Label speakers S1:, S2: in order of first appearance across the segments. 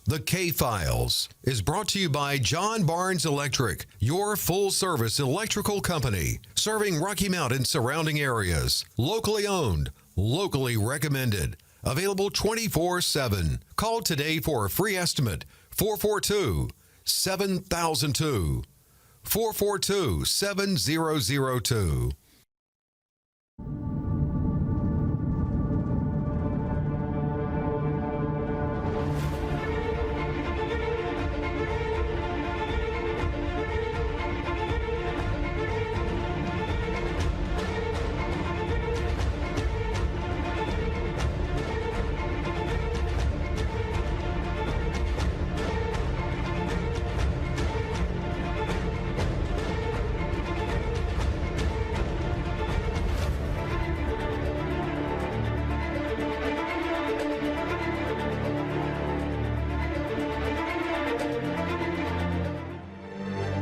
S1: The K-Files is brought to you by John Barnes Electric, your full-service electrical company, serving Rocky Mount and surrounding areas. Locally owned, locally recommended. Available 24/7. Call today for a free estimate. 442-7002. 442-7002.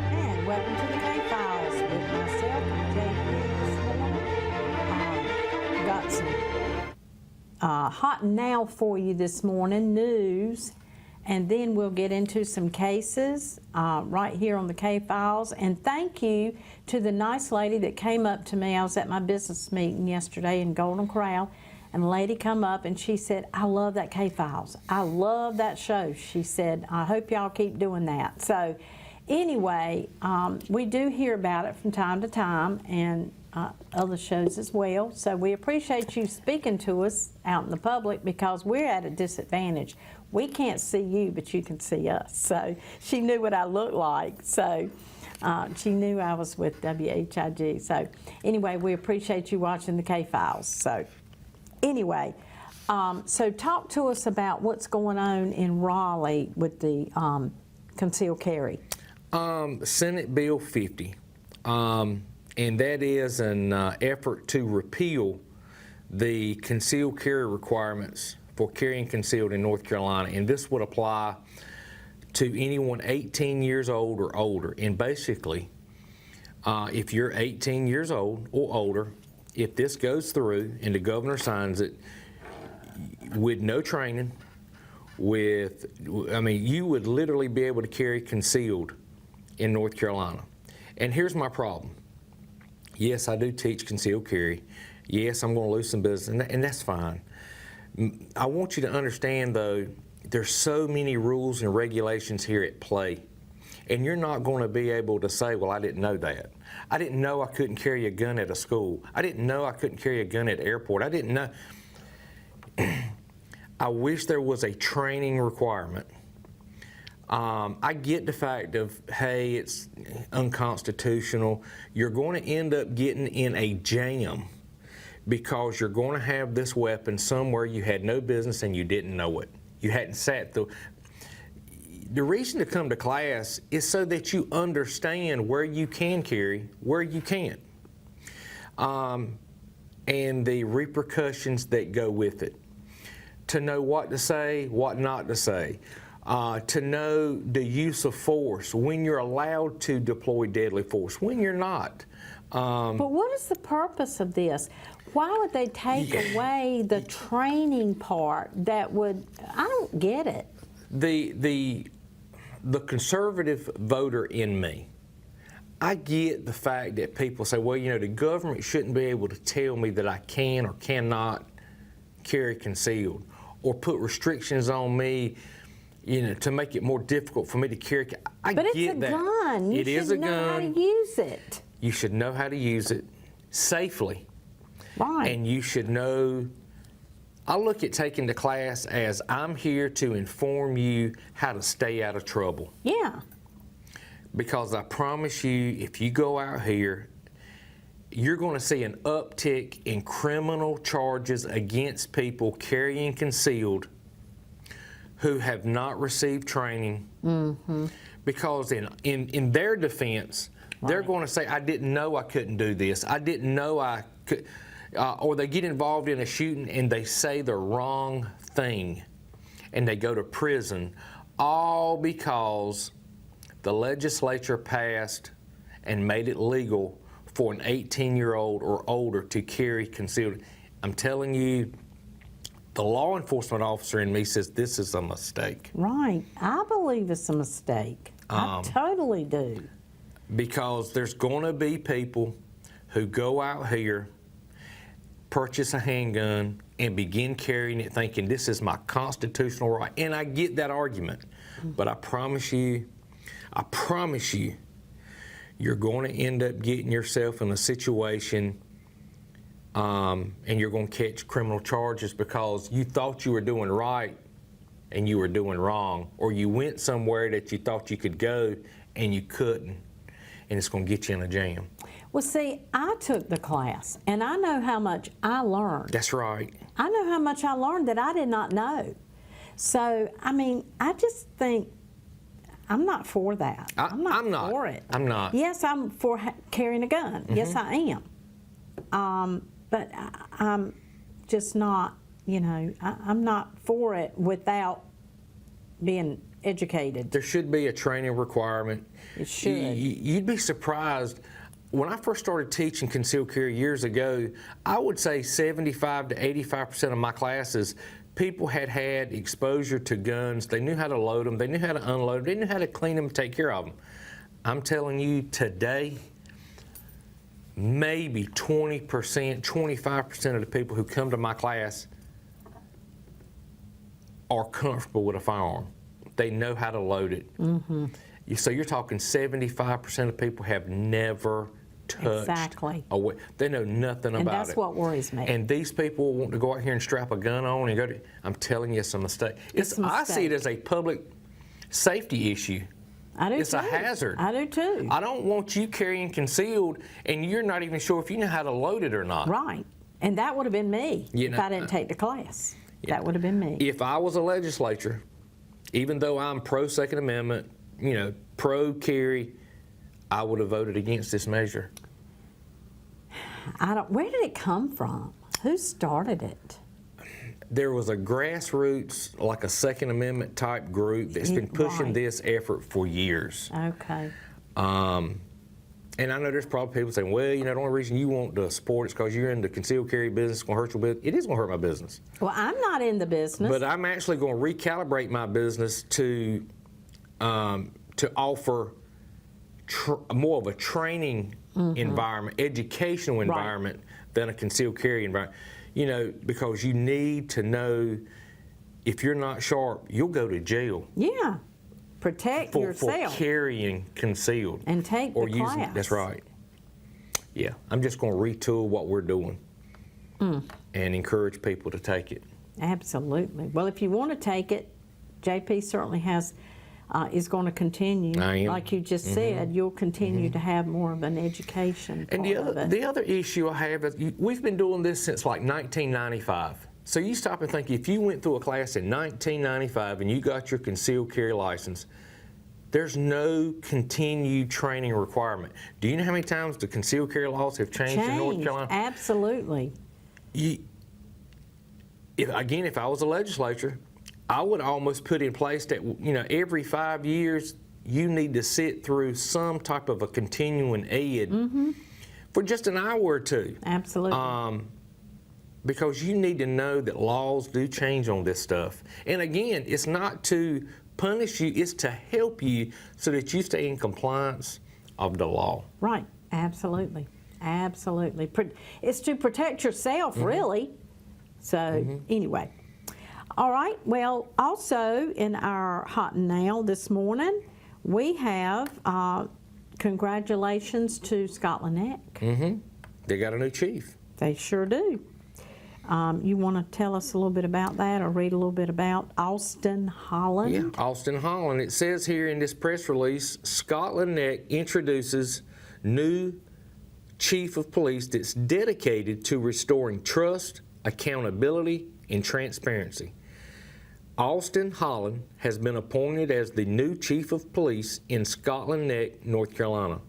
S2: And welcome to the K-Files with myself and JP this morning. Got some hot now for you this morning, news, and then we'll get into some cases right here on the K-Files. And thank you to the nice lady that came up to me. I was at my business meeting yesterday in Golden Corral, and a lady come up and she said, "I love that K-Files. I love that show." She said, "I hope y'all keep doing that." So anyway, we do hear about it from time to time, and other shows as well. So we appreciate you speaking to us out in the public, because we're at a disadvantage. We can't see you, but you can see us. So she knew what I looked like. So she knew I was with WHIG. So anyway, we appreciate you watching the K-Files. So anyway, so talk to us about what's going on in Raleigh with the concealed carry.
S3: Senate Bill 50, and that is an effort to repeal the concealed carry requirements for carrying concealed in North Carolina, and this would apply to anyone 18 years old or older. And basically, if you're 18 years old or older, if this goes through and the governor signs it with no training, you would literally be able to carry concealed in North Carolina. And here's my problem. Yes, I do teach concealed carry. Yes, I'm going to lose some business, and that's fine. I want you to understand, though, there's so many rules and regulations here at play, and you're not going to be able to say, well, I didn't know that. I didn't know I couldn't carry a gun at a school. I didn't know I couldn't carry a gun at the airport. I didn't know. I wish there was a training requirement. I get the fact of, hey, it's unconstitutional. You're going to end up getting in a jam because you're going to have this weapon somewhere you had no business and you didn't know it. You hadn't sat through. The reason to come to class is so that you understand where you can carry, where you can't, and the repercussions that go with it. To know what to say, what not to say. To know the use of force, when you're allowed to deploy deadly force, when you're not.
S2: But what is the purpose of this? Why would they take away the training part that would, I don't get it.
S3: The conservative voter in me, I get the fact that people say, well, you know, the government shouldn't be able to tell me that I can or cannot carry concealed, or put restrictions on me, you know, to make it more difficult for me to carry. I
S2: but
S3: get
S2: it's a
S3: that.
S2: gun. You
S3: it is a gun.
S2: know how to use it.
S3: You should know how to use it safely.
S2: Right.
S3: And you should know. I look at taking the class as I'm here to inform you how to stay out of trouble.
S2: Yeah.
S3: Because I promise you, if you go out here, you're going to see an uptick in criminal charges against people carrying concealed who have not received training. Mm-hmm. Because in their defense, they're going to say, I didn't know I couldn't do this. I didn't know I could. Or they get involved in a shooting and they say the wrong thing and they go to prison, all because the legislature passed and made it legal for an 18-year-old or older to carry concealed. I'm telling you, the law enforcement officer in me says this is a mistake.
S2: Right. I believe it's a mistake. I totally do.
S3: Because there's going to be people who go out here, purchase a handgun, and begin carrying it thinking this is my constitutional right. And I get that argument. But I promise you, you're going to end up getting yourself in a situation and you're going to catch criminal charges because you thought you were doing right and you were doing wrong. Or you went somewhere that you thought you could go and you couldn't. And it's going to get you in a jam.
S2: Well, see, I took the class, and I know how much I learned.
S3: That's right.
S2: I know how much I learned that I did not know. So, I mean, I just think I'm not for that. I'm not for it.
S3: I'm not.
S2: Yes, I'm for carrying a gun.
S3: Mm-hmm.
S2: Yes, I am. But I'm just not, I'm not for it without being educated.
S3: There should be a training requirement.
S2: It should.
S3: You'd be surprised. When I first started teaching concealed carry years ago, I would say 75 to 85% of my classes, people had exposure to guns. They knew how to load them. They knew how to unload them. They knew how to clean them and take care of them. I'm telling you today, maybe 20%, 25% of the people who come to my class are comfortable with a firearm. They know how to load it. Mm-hmm. So you're talking 75% of people have never touched.
S2: Exactly.
S3: They know nothing about it.
S2: And that's what worries me.
S3: And these people want to go out here and strap a gun on and go to. I'm telling you, it's a mistake.
S2: It's a mistake.
S3: I see it as a public safety issue.
S2: I do
S3: It's
S2: too.
S3: a hazard.
S2: I do too.
S3: I don't want you carrying concealed and you're not even sure if you know how to load it or not.
S2: Right. And that would have been me if I didn't take the class. That would have been me.
S3: If I was a legislature, even though I'm pro Second Amendment, pro carry, I would have voted against this measure.
S2: Where did it come from? Who started it?
S3: There was a grassroots, like a Second Amendment type group that's been pushing
S2: Right.
S3: this effort for years.
S2: Okay.
S3: And I know there's probably people saying, well, the only reason you want to support it is because you're in the concealed carry business, it's going to hurt your business. It is going to hurt my business.
S2: Well, I'm not in the business.
S3: But I'm actually going to recalibrate my business to offer more of a training environment, educational environment than a concealed carry environment. Because you need to know if you're not sharp, you'll go to jail.
S2: Yeah. Protect
S3: For
S2: yourself.
S3: carrying concealed.
S2: And take the
S3: using.
S2: class.
S3: That's right. Yeah, I'm just going to retool what we're doing and encourage people to take it.
S2: Absolutely. Well, if you want to take it, JP certainly is going to continue.
S3: I am.
S2: Like you just said, you'll continue to have more of an education
S3: And
S2: part of it.
S3: the other issue I have is we've been doing this since like 1995. So you stop and think, if you went through a class in 1995 and you got your concealed carry license, there's no continued training requirement. Do you know how many times the concealed carry laws have changed in North Carolina?
S2: Absolutely.
S3: If I was a legislature, I would almost put in place that, every 5 years, you need to sit through some type of a continuing ed for just an hour or two.
S2: Absolutely.
S3: Because you need to know that laws do change on this stuff. And again, it's not to punish you, it's to help you so that you stay in compliance of the law.
S2: Right. Absolutely. Absolutely. It's to protect yourself, really. So, anyway. All right. Well, also in our Hot and Now this morning, we have congratulations to Scotland Neck.
S3: They got a new chief.
S2: They sure do. You want to tell us a little bit about that or read a little bit about Austin Holland?
S3: Yeah, Austin Holland. It says here in this press release, Scotland Neck introduces new chief of police that's dedicated to restoring trust, accountability, and transparency. Austin Holland has been appointed as the new chief of police in Scotland Neck, North Carolina.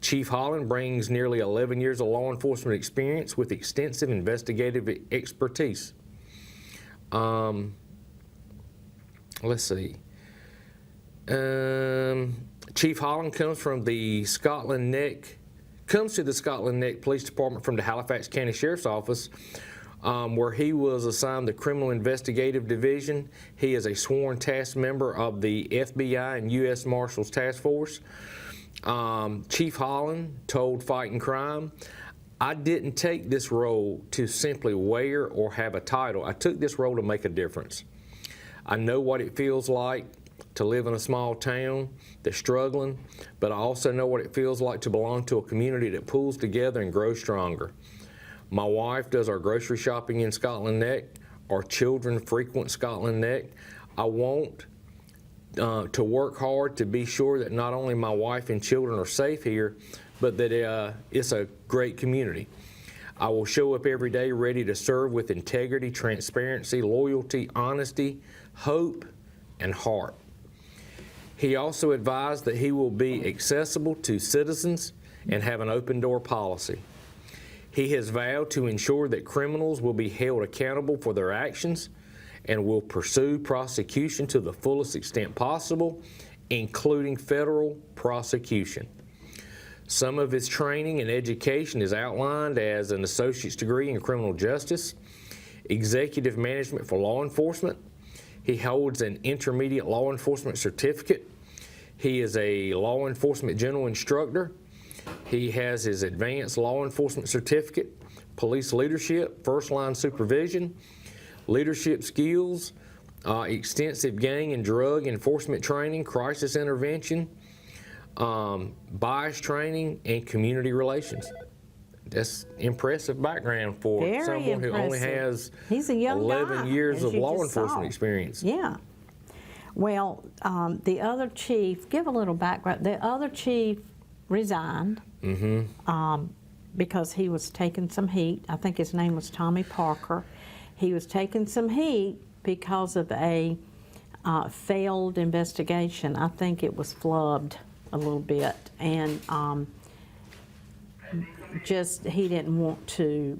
S3: Chief Holland brings nearly 11 years of law enforcement experience with extensive investigative expertise. Let's see. Chief Holland comes to the Scotland Neck Police Department from the Halifax County Sheriff's Office. where he was assigned the Criminal Investigative Division. He is a sworn task member of the FBI and U.S. Marshals Task Force. Chief Holland told Fighting Crime, "I didn't take this role to simply wear or have a title. I took this role to make a difference. I know what it feels like to live in a small town that's struggling, but I also know what it feels like to belong to a community that pulls together and grows stronger. My wife does our grocery shopping in Scotland Neck. Our children frequent Scotland Neck. I want to work hard to be sure that not only my wife and children are safe here, but that it's a great community. I will show up every day ready to serve with integrity, transparency, loyalty, honesty, hope, and heart." He also advised that he will be accessible to citizens and have an open door policy. He has vowed to ensure that criminals will be held accountable for their actions and will pursue prosecution to the fullest extent possible, including federal prosecution. Some of his training and education is outlined as an associate's degree in criminal justice, executive management for law enforcement. He holds an intermediate law enforcement certificate. He is a law enforcement general instructor. He has his advanced law enforcement certificate, police leadership, first line supervision, leadership skills, extensive gang and drug enforcement training, crisis intervention, bias training, and community relations. That's impressive background for
S2: Very
S3: someone who only
S2: impressive.
S3: has
S2: He's a young
S3: 11
S2: guy,
S3: years
S2: as
S3: of
S2: you
S3: law
S2: just saw.
S3: enforcement experience.
S2: Yeah. Well, the other chief, give a little background. The other chief resigned because he was taking some heat. I think his name was Tommy Parker. He was taking some heat because of a failed investigation. I think it was flubbed a little bit, and just he didn't want to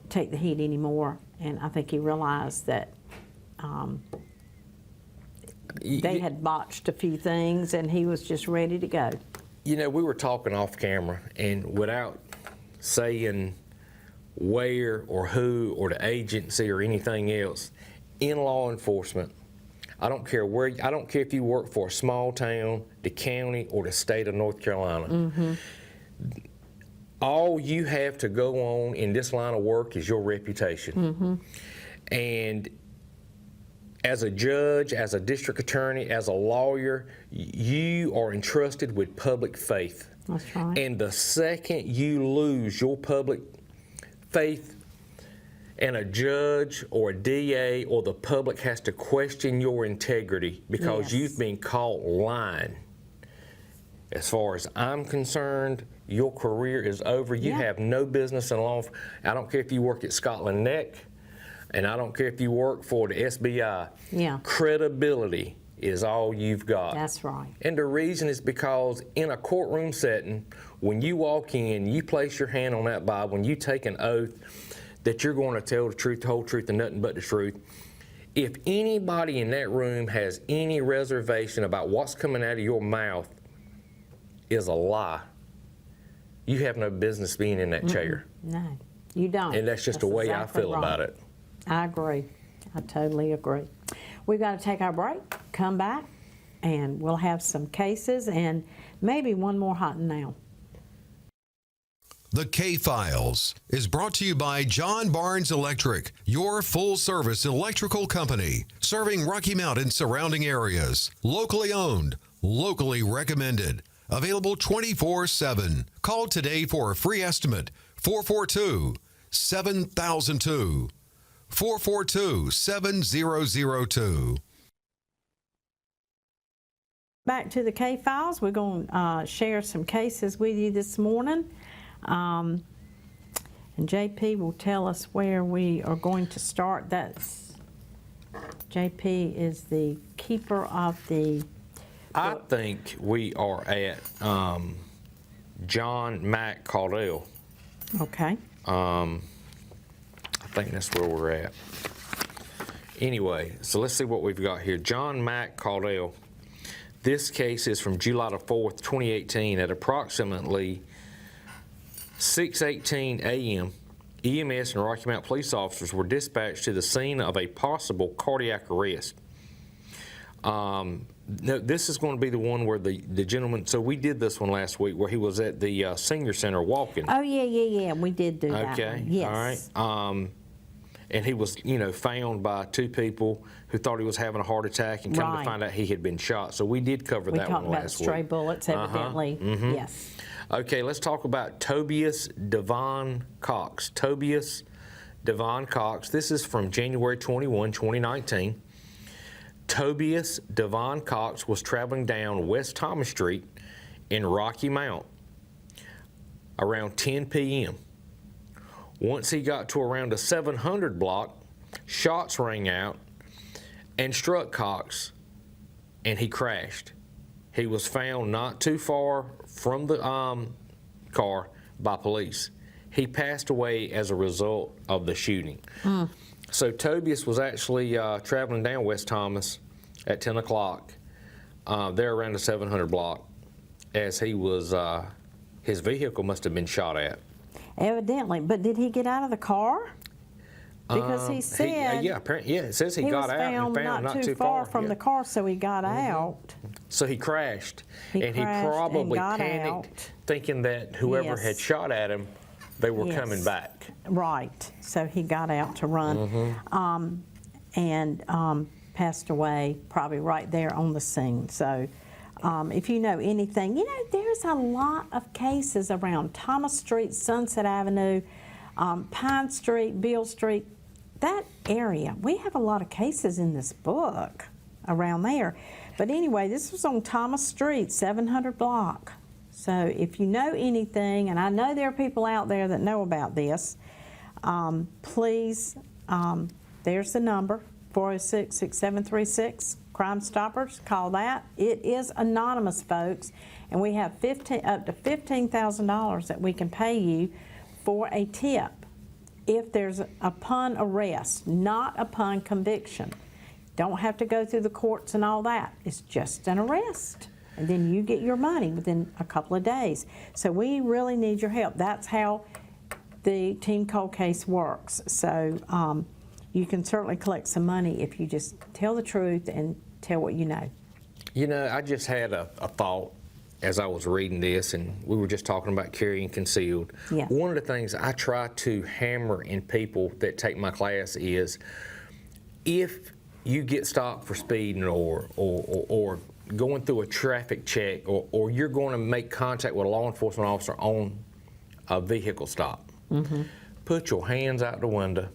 S2: take the heat anymore. And I think he realized that they had botched a few things, and he was just ready to go.
S3: You know, we were talking off camera, and without saying where or who or the agency or anything else, in law enforcement, I don't care if you work for a small town, the county, or the state of North Carolina. All you have to go on in this line of work is your reputation. And as a judge, as a district attorney, as a lawyer, you are entrusted with public faith.
S2: That's right.
S3: And the second you lose your public faith, and a judge or a DA or the public has to question your integrity because
S2: Yes.
S3: you've been caught lying, as far as I'm concerned, your career is over. You
S2: Yeah.
S3: have no business in law. I don't care if you work at Scotland Neck, and I don't care if you work for the SBI.
S2: Yeah.
S3: Credibility is all you've got.
S2: That's right.
S3: And the reason is because in a courtroom setting, when you walk in, you place your hand on that Bible, and you take an oath that you're going to tell the truth, the whole truth, and nothing but the truth. If anybody in that room has any reservation about what's coming out of your mouth is a lie, you have no business being in that chair.
S2: No, you don't.
S3: And that's just the way
S2: exactly
S3: I feel
S2: right.
S3: about it.
S2: I agree. I totally agree. We've got to take our break, come back, and we'll have some cases and maybe one more hot and now.
S1: The K-Files is brought to you by John Barnes Electric, your full-service electrical company, serving Rocky Mount and surrounding areas. Locally owned, locally recommended. Available 24/7. Call today for a free estimate. 442-7002. 442-7002.
S2: Back to the K-Files. We're going to share some cases with you this morning. And JP will tell us where we are going to start. JP is the keeper of the...
S3: I think we are at John Mack Caudill.
S2: Okay.
S3: I think that's where we're at. Anyway, so let's see what we've got here. John Mack Caudill. This case is from July the 4th, 2018 at approximately 6:18 a.m. EMS and Rocky Mount police officers were dispatched to the scene of a possible cardiac arrest. No, this is going to be the one where the gentleman, so we did this one last week where he was at the senior center walking.
S2: Oh, yeah, we did do that
S3: Okay,
S2: one. Yes.
S3: all right. And he was, found by two people who thought he was having a heart attack, and come to
S2: Right.
S3: find out he had been shot. So we did cover
S2: We
S3: that
S2: talked
S3: one
S2: about
S3: last
S2: stray
S3: week.
S2: bullets, evidently. Yes.
S3: Okay, let's talk about Tobias Devon Cox. Tobias Devon Cox. This is from January 21, 2019. Tobias Devon Cox was traveling down West Thomas Street in Rocky Mount around 10 p.m. Once he got to around the 700 block, shots rang out and struck Cox, and he crashed. He was found not too far from the car by police. He passed away as a result of the shooting. So Tobias was actually traveling down West Thomas at 10 o'clock, there around the 700 block, as he was, his vehicle must have been shot at.
S2: Evidently. But did he get out of the car? Because he said
S3: apparently, it says he
S2: he
S3: got
S2: was
S3: out and
S2: found
S3: found
S2: not too far from
S3: yeah.
S2: the car, so he got out.
S3: So he crashed,
S2: He
S3: and he
S2: crashed and
S3: probably
S2: got
S3: panicked,
S2: out.
S3: thinking that whoever
S2: Yes.
S3: had shot at him, they were
S2: Yes.
S3: coming back.
S2: Right. So he got out to run and passed away probably right there on the scene. So if you know anything, there's a lot of cases around Thomas Street, Sunset Avenue, Pine Street, Beale Street, that area. We have a lot of cases in this book around there. But anyway, this was on Thomas Street, 700 block. So if you know anything, and I know there are people out there that know about this, please, there's the number, 406-6736, Crime Stoppers, call that. It is anonymous, folks, and we have up to $15,000 that we can pay you for a tip if there's upon arrest, not upon conviction. Don't have to go through the courts and all that. It's just an arrest. And then you get your money within a couple of days. So we really need your help. That's how the Team Cold Case works. So you can certainly collect some money if you just tell the truth and tell what you know.
S3: I just had a thought as I was reading this, and we were just talking about carrying concealed.
S2: Yeah.
S3: One of the things I try to hammer in people that take my class is, if you get stopped for speeding or going through a traffic check, or you're going to make contact with a law enforcement officer on a vehicle stop, put your hands out the window,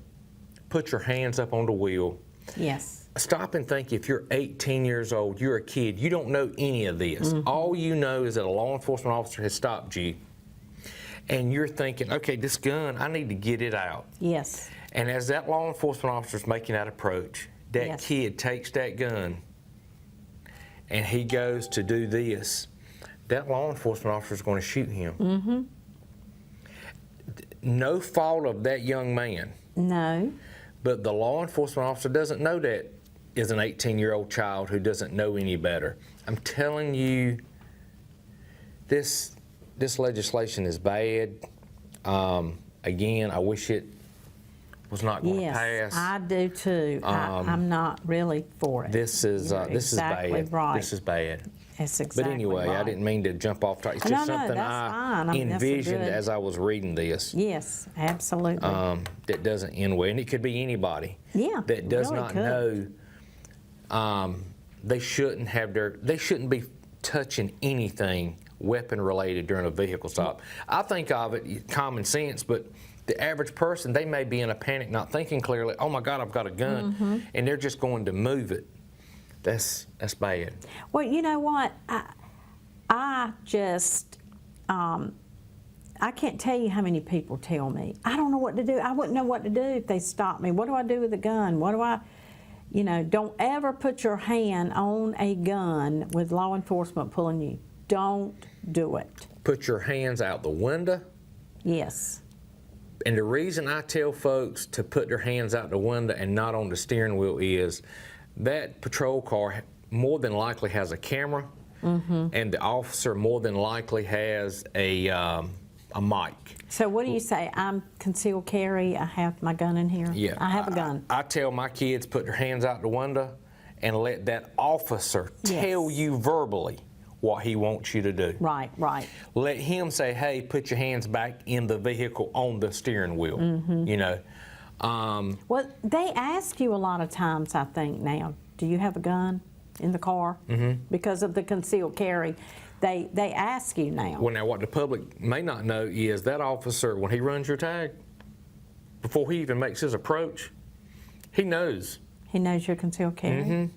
S3: put your hands up on the wheel.
S2: Yes.
S3: Stop and think, if you're 18 years old, you're a kid, you don't know any of this. All you know is that a law enforcement officer has stopped you, and you're thinking, okay, this gun, I need to get it out.
S2: Yes.
S3: And as that law enforcement officer is making that approach, that
S2: Yes.
S3: kid takes that gun and he goes to do this, that law enforcement officer is going to shoot him. No fault of that young man,
S2: No.
S3: but the law enforcement officer doesn't know that is an 18-year-old child who doesn't know any better. I'm telling you, this legislation is bad. Again, I wish it was not going to pass.
S2: Yes, I do too. I'm not really for it.
S3: This is
S2: You're exactly
S3: bad.
S2: right.
S3: This is bad.
S2: That's exactly
S3: But anyway,
S2: right.
S3: I didn't mean to jump off topic. It's
S2: No,
S3: just
S2: no,
S3: something
S2: that's fine. I mean, that's a
S3: envisioned
S2: good-
S3: as I was reading this.
S2: Yes, absolutely.
S3: That doesn't end well, and it could be anybody.
S2: Yeah,
S3: That does
S2: really
S3: not
S2: could.
S3: know. They shouldn't be touching anything weapon related during a vehicle stop. I think of it common sense, but the average person, they may be in a panic, not thinking clearly. Oh my God, I've got a gun, and they're just going to move it. That's bad.
S2: Well, you know what? I just, I can't tell you how many people tell me, I don't know what to do. I wouldn't know what to do if they stopped me. What do I do with a gun? What do I, don't ever put your hand on a gun with law enforcement pulling you. Don't do it.
S3: Put your hands out the window.
S2: Yes.
S3: And the reason I tell folks to put their hands out the window and not on the steering wheel is that patrol car more than likely has a camera, and the officer more than likely has a a mic.
S2: So what do you say? I'm concealed carry. I have my gun in here.
S3: Yeah,
S2: I have a gun.
S3: I tell my kids, put their hands out the window and let that officer
S2: Yes.
S3: tell you verbally what he wants you to do.
S2: Right, right.
S3: Let him say, hey, put your hands back in the vehicle on the steering wheel, you know.
S2: Well, they ask you a lot of times, I think now, do you have a gun in the car? Because of the concealed carry. They ask you now.
S3: Well, now what the public may not know is that officer, when he runs your tag, before he even makes his approach, he knows.
S2: He knows you're concealed carry?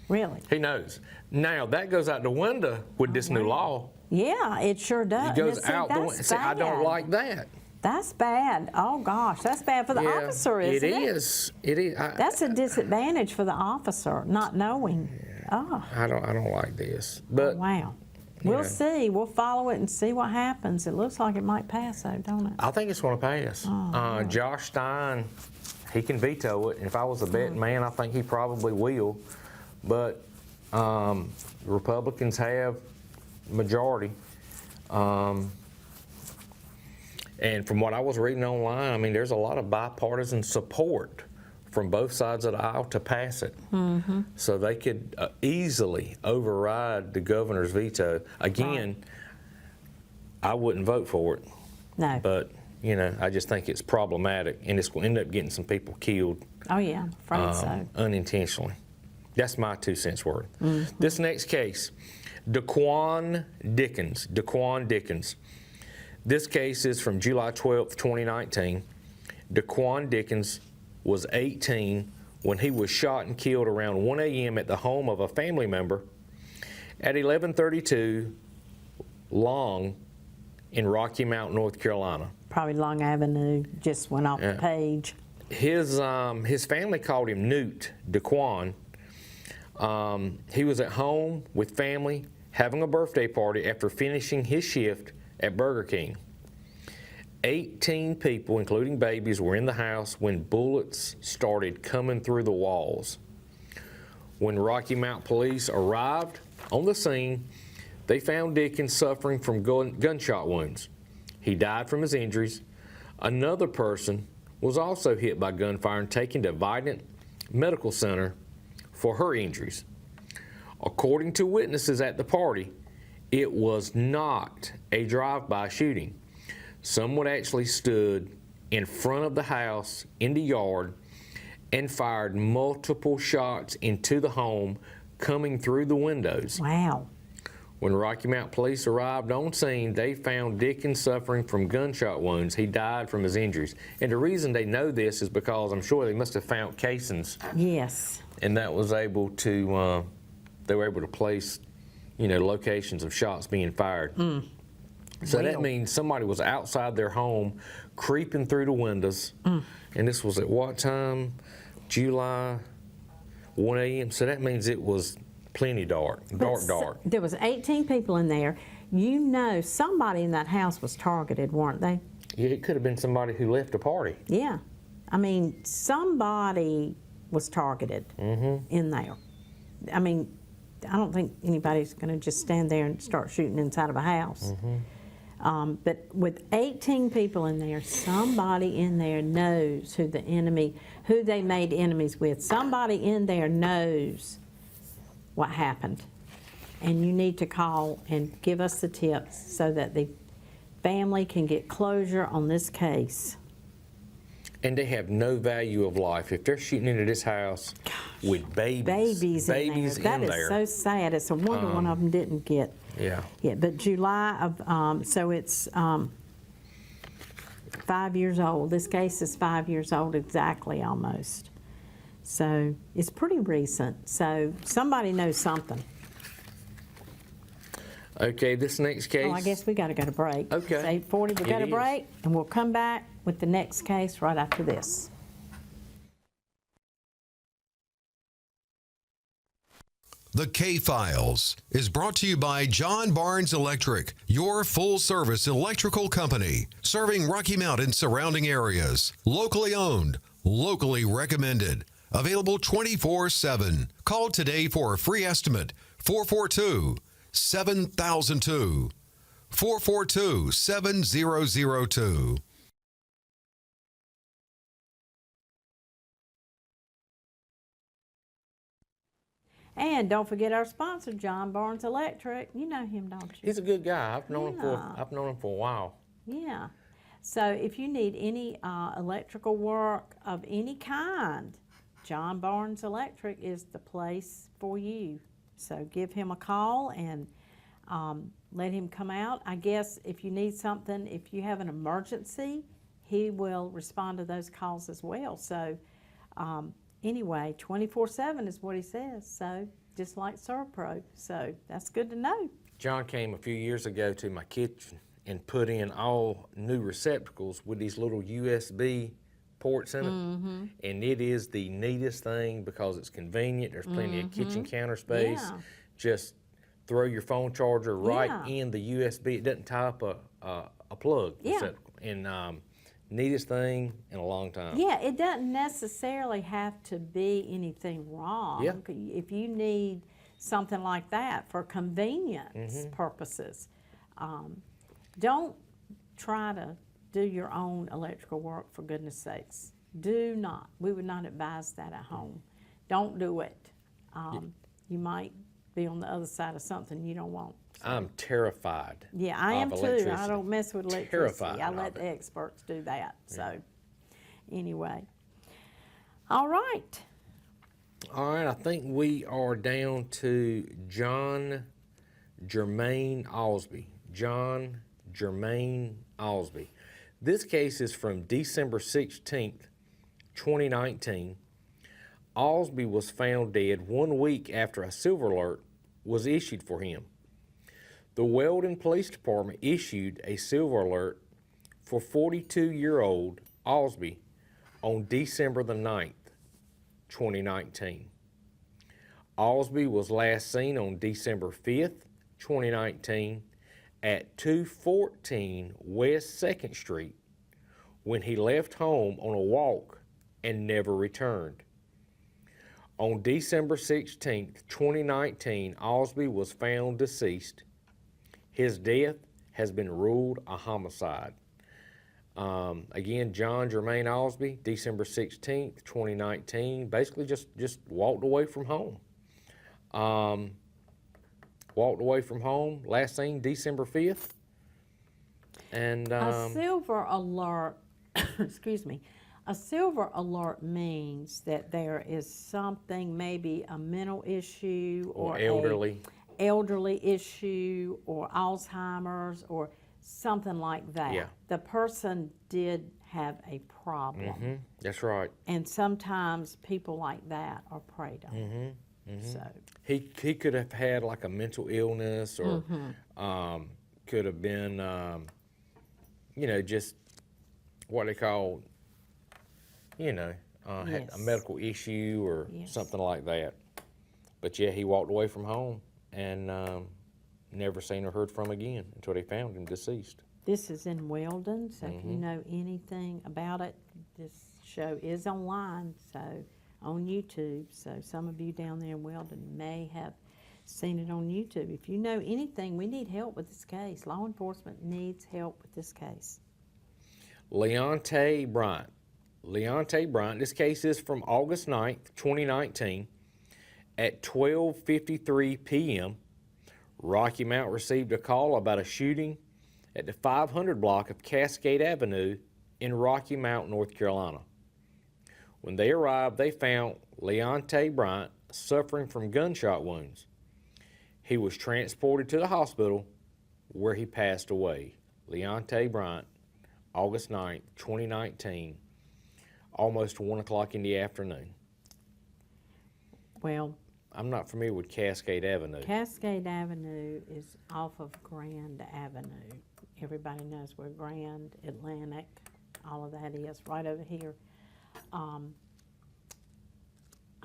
S2: Really?
S3: He knows. Now, that goes out the window with this new law.
S2: Yeah, it sure does.
S3: It goes
S2: See,
S3: out the window.
S2: that's
S3: See, I don't
S2: bad.
S3: like that.
S2: That's bad. Oh, gosh. That's bad for the officer, isn't it?
S3: It is. It is.
S2: That's a disadvantage for the officer, not knowing. Oh,
S3: I don't like this. But
S2: wow. We'll
S3: know.
S2: see. We'll follow it and see what happens. It looks like it might pass, though, don't it?
S3: I think it's going to pass. Josh Stein, he can veto it. And if I was a betting man, I think he probably will. But Republicans have majority. And from what I was reading online, I mean, there's a lot of bipartisan support from both sides of the aisle to pass it. So they could easily override the governor's veto. Again, I wouldn't vote for it.
S2: No.
S3: But, you know, I just think it's problematic, and it's going to end up getting some people killed
S2: Oh, yeah. I'm afraid so.
S3: unintentionally. That's my 2 cents worth. This next case, Daquan Dickens. Daquan Dickens. This case is from July 12th, 2019. Daquan Dickens was 18 when he was shot and killed around 1 a.m. at the home of a family member at 1132 Long in Rocky Mount, North Carolina.
S2: Probably Long Avenue just went off the page.
S3: His family called him Newt Daquan. He was at home with family having a birthday party after finishing his shift at Burger King. 18 people, including babies, were in the house when bullets started coming through the walls. When Rocky Mount police arrived on the scene, they found Dickens suffering from gunshot wounds. He died from his injuries. Another person was also hit by gunfire and taken to Vidant Medical Center for her injuries. According to witnesses at the party, it was not a drive-by shooting. Someone actually stood in front of the house in the yard and fired multiple shots into the home coming through the windows.
S2: Wow.
S3: When Rocky Mount police arrived on scene, they found Dickens suffering from gunshot wounds. He died from his injuries. And the reason they know this is because I'm sure they must have found casings,
S2: Yes.
S3: and that was able to, they were able to place, you know, locations of shots being fired. So that means somebody was outside their home, creeping through the windows, and this was at what time? July, 1 a.m. So that means it was plenty dark, dark.
S2: There was 18 people in there. You know somebody in that house was targeted, weren't they?
S3: Yeah, it could have been somebody who left a party.
S2: Yeah. I mean, somebody was targeted in there. I mean, I don't think anybody's going to just stand there and start shooting inside of a house. But with 18 people in there, somebody in there knows who they made enemies with. Somebody in there knows what happened. And you need to call and give us the tips so that the family can get closure on this case.
S3: And they have no value of life. If they're shooting into this house with babies
S2: in there. That is so sad. It's a wonder one of them didn't get.
S3: Yeah.
S2: Yeah, but July of, so it's 5 years old. This case is 5 years old exactly almost. So it's pretty recent. So somebody knows something.
S3: Okay, this next case.
S2: Oh, I guess we got to go to break.
S3: Okay.
S2: It's 8:40. We got
S3: It
S2: to
S3: is.
S2: break, and we'll come back with the next case right after this.
S1: The K-Files is brought to you by John Barnes Electric, your full-service electrical company, serving Rocky Mount and surrounding areas. Locally owned, locally recommended, available 24/7. Call today for a free estimate, 442-7002. 442-7002.
S2: And don't forget our sponsor, John Barnes Electric. You know him, don't you?
S3: He's a good guy. I've known him for a while.
S2: Yeah. So if you need any electrical work of any kind, John Barnes Electric is the place for you. So give him a call and let him come out. I guess if you need something, if you have an emergency, he will respond to those calls as well. So anyway, 24/7 is what he says. So just like Servpro. So that's good to know.
S3: John came a few years ago to my kitchen and put in all new receptacles with these little USB ports in it. And it is the neatest thing because it's convenient. There's plenty of kitchen counter space.
S2: Yeah.
S3: Just throw your phone charger right in the USB. It doesn't tie up a plug receptacle. And neatest thing in a long time.
S2: Yeah, it doesn't necessarily have to be anything wrong.
S3: Yeah.
S2: If you need something like that for convenience purposes, don't try to do your own electrical work, for goodness sakes. Do not. We would not advise that at home. Don't do it. You might be on the other side of something you don't want.
S3: I'm terrified.
S2: Yeah, I am
S3: of
S2: too.
S3: electricity.
S2: I don't mess with electricity.
S3: Terrified
S2: I let
S3: of
S2: the
S3: it.
S2: experts do that. So, anyway. All right.
S3: All right, I think we are down to John Jermaine Osby. John Jermaine Osby. This case is from December 16th, 2019. Osby was found dead 1 week after a silver alert was issued for him. The Weldon Police Department issued a silver alert for 42-year-old Osby on December the 9th, 2019. Osby was last seen on December 5th, 2019 at 214 West 2nd Street when he left home on a walk and never returned. On December 16th, 2019, Osby was found deceased. His death has been ruled a homicide. Again, John Jermaine Osby, December 16th, 2019, basically just walked away from home. Walked away from home, last seen December 5th. And
S2: A silver alert, excuse me, a silver alert means that there is something, maybe a mental issue
S3: or
S2: or
S3: elderly.
S2: a elderly issue or Alzheimer's or something like that.
S3: Yeah.
S2: The person did have a problem.
S3: That's right.
S2: And sometimes people like that are preyed on. So,
S3: He could have had like a mental illness or could have been, just what they call, had a
S2: Yes.
S3: medical issue or
S2: Yes.
S3: something like that. But yeah, he walked away from home and never seen or heard from again until they found him deceased.
S2: this is in Weldon, so if you know anything about it, this show is online, so on YouTube. So some of you down there in Weldon may have seen it on YouTube. If you know anything, we need help with this case. Law enforcement needs help with this case.
S3: Leonte Bryant. Leonte Bryant, this case is from August 9th, 2019 at 12:53 p.m. Rocky Mount received a call about a shooting at the 500 block of Cascade Avenue in Rocky Mount, North Carolina. When they arrived, they found Leonte Bryant suffering from gunshot wounds. He was transported to the hospital where he passed away. Leonte Bryant, August 9th, 2019, almost 1 o'clock in the afternoon.
S2: Well,
S3: I'm not familiar with Cascade Avenue.
S2: Cascade Avenue is off of Grand Avenue. Everybody knows where Grand, Atlantic, all of that is, right over here. I'm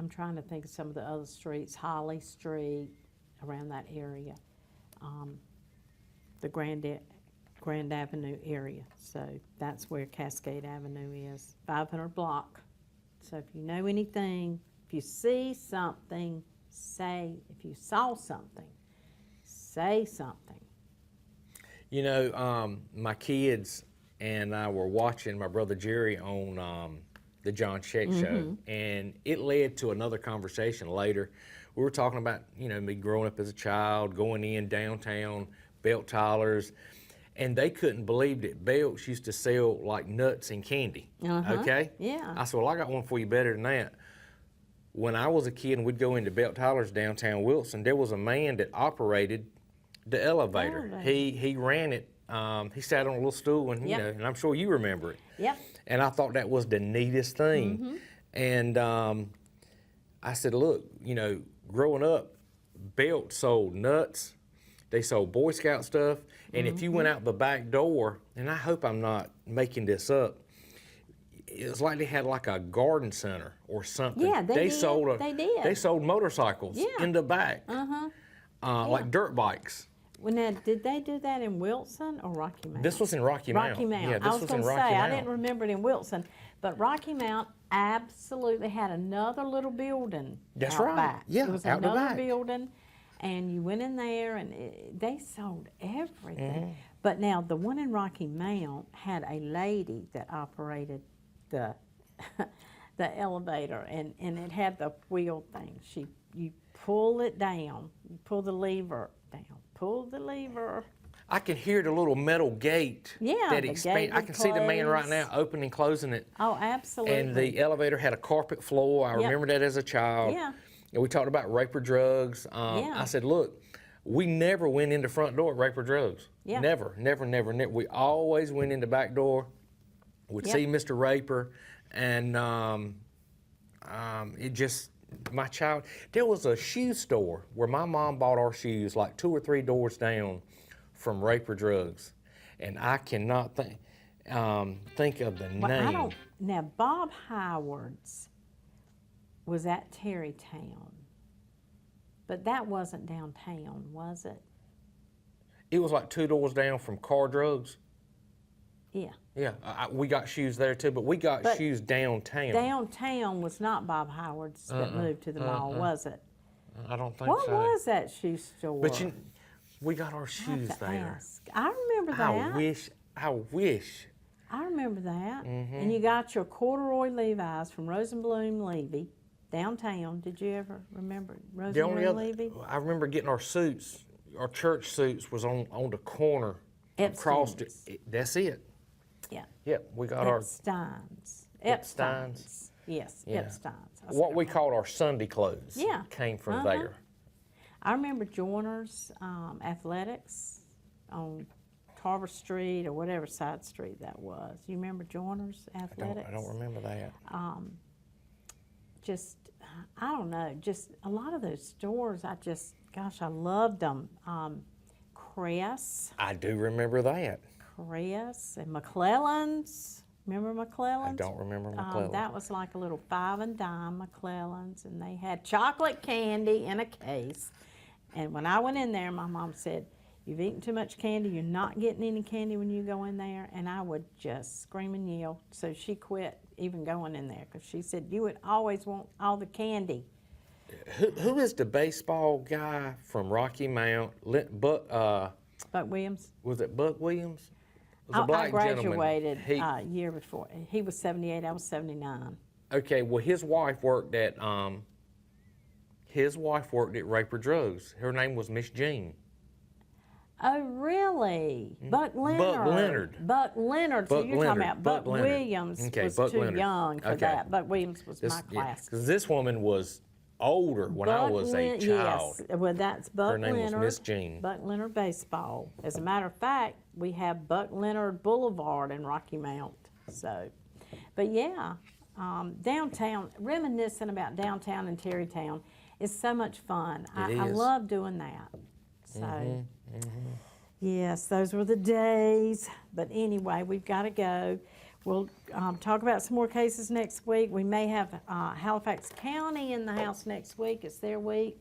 S2: trying to think of some of the other streets, Holly Street, around that area, the Grand Avenue area. So that's where Cascade Avenue is, 500 block. So if you know anything, if you see something, say, if you saw something, say something.
S3: You know, my kids and I were watching my brother Jerry on the John Sheck show, and it led to another conversation later. We were talking about, you know, me growing up as a child, going in downtown, Belt Tyler's, and they couldn't believe that Belts used to sell like nuts and candy. Okay?
S2: Yeah.
S3: I said, well, I got one for you better than that. When I was a kid and we'd go into Belt Tyler's downtown Wilson, there was a man that operated the elevator. He ran it. He sat on a little stool, and you know, and I'm sure you remember it.
S2: Yep.
S3: And I thought that was the neatest thing. And I said, look, you know, growing up, Belt sold nuts. They sold Boy Scout stuff. And if you went out the back door, and I hope I'm not making this up, it was like they had like a garden center or something.
S2: Yeah, they did.
S3: Sold They sold motorcycles in the back, like dirt bikes.
S2: Well, now, did they do that in Wilson or Rocky Mount?
S3: This was in Rocky Mount.
S2: Rocky Mount.
S3: Yeah, this
S2: I was
S3: was
S2: going
S3: in
S2: to
S3: Rocky
S2: say,
S3: Mount.
S2: I didn't remember it in Wilson, but Rocky Mount absolutely had another little building
S3: That's
S2: out
S3: right.
S2: back.
S3: Yeah,
S2: it was
S3: out the
S2: another
S3: back.
S2: building, and you went in there, and they sold everything. But now, the one in Rocky Mount had a lady that operated the the elevator, and it had the wheel thing. You pull it down, you pull the lever down, pull the lever.
S3: I can hear the little metal gate
S2: Yeah,
S3: that
S2: the
S3: expands.
S2: gate
S3: I can see the man right
S2: close.
S3: now opening and closing it.
S2: Oh, absolutely.
S3: And the elevator had a carpet floor. I remember that as a child.
S2: Yeah.
S3: And we talked about Raper Drugs.
S2: Yeah.
S3: I said, look, we never went in the front door at Raper Drugs.
S2: Yeah.
S3: Never. We always went in the back door. We'd see Mr. Raper, and it just, my child, there was a shoe store where my mom bought our shoes like 2 or 3 doors down from Raper Drugs, and I cannot think of the
S2: Well,
S3: name.
S2: Now, Bob Howard's was at Terrytown, but that wasn't downtown, was it?
S3: It was like 2 doors down from Car Drugs.
S2: Yeah.
S3: Yeah, we got shoes there too, but we got
S2: But
S3: shoes downtown.
S2: Downtown was not Bob Howard's that moved to the mall, was it?
S3: I don't think
S2: What
S3: so.
S2: was that shoe store?
S3: But we got our
S2: I have
S3: shoes
S2: to
S3: there.
S2: ask. I remember that.
S3: I wish.
S2: I remember that.
S3: Mm-hmm.
S2: And you got your corduroy Levi's from Rosenblum Levy downtown. Did you ever remember
S3: The only
S2: Rosenblum
S3: other,
S2: Levy?
S3: I remember getting our suits, our church suits was on the corner. Across
S2: Epstein's.
S3: that's it.
S2: Yeah.
S3: Yep, we got our,
S2: Epstein's.
S3: Epstein's.
S2: Yes,
S3: Yeah.
S2: Epstein's. I
S3: what
S2: said
S3: we
S2: it.
S3: called our Sunday clothes.
S2: Yeah.
S3: Came from
S2: Uh-huh.
S3: there.
S2: I remember Joiner's Athletics on Tarver Street or whatever side street that was. You remember Joiner's Athletics?
S3: I don't remember that.
S2: Just, I don't know, just a lot of those stores, gosh, I loved them. Cress
S3: I do remember that.
S2: and McClellan's. Remember McClellan's?
S3: I don't remember McClellan.
S2: That was like a little 5 and dime McClellan's, and they had chocolate candy in a case. And when I went in there, my mom said, "You've eaten too much candy. You're not getting any candy when you go in there." And I would just scream and yell. So she quit even going in there because she said, "You would always want all the candy."
S3: Who is the baseball guy from Rocky Mount? Buck
S2: Williams.
S3: Was it Buck Williams? It was a
S2: I
S3: black gentleman.
S2: graduated
S3: He-
S2: year before. He was 78. I was 79.
S3: Okay, well, his wife worked at Raper Drugs. Her name was Miss Jean.
S2: Oh, really? Buck Leonard.
S3: Leonard.
S2: Buck Leonard. So
S3: Buck
S2: you're
S3: Leonard.
S2: talking about
S3: Buck
S2: Buck
S3: Leonard.
S2: Williams
S3: Okay,
S2: was
S3: Buck
S2: too
S3: Leonard.
S2: young for
S3: Okay.
S2: that. Buck Williams was my class.
S3: Because this woman was older when I was a child.
S2: Yes, well, that's Buck
S3: Her name was
S2: Leonard.
S3: Miss Jean.
S2: Buck Leonard Baseball. As a matter of fact, we have Buck Leonard Boulevard in Rocky Mount. So, but yeah, downtown, reminiscing about downtown and Terrytown is so much fun. I
S3: is.
S2: love doing that. So, yes, those were the days. But anyway, we've got to go. We'll talk about some more cases next week. We may have Halifax County in the house next week. It's their week.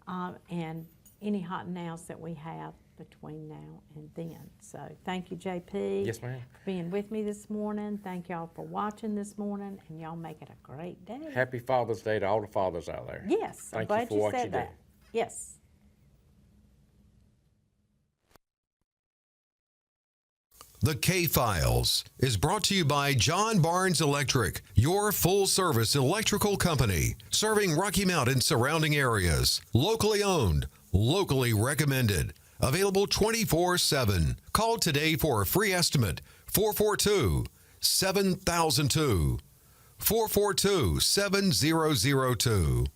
S2: And any hot nows that we have between now and then. So thank you, JP.
S3: Yes, ma'am.
S2: For being with me this morning. Thank y'all for watching this morning. And y'all make it a great day.
S3: Happy Father's Day to all the fathers out there.
S2: Yes, I'm
S3: Thank you
S2: glad
S3: for
S2: you
S3: what
S2: said
S3: you do.
S2: that. Yes.
S1: The K-Files is brought to you by John Barnes Electric, your full-service electrical company, serving Rocky Mount and surrounding areas. Locally owned, locally recommended. Available 24/7. Call today for a free estimate. 442-7002. 442-7002.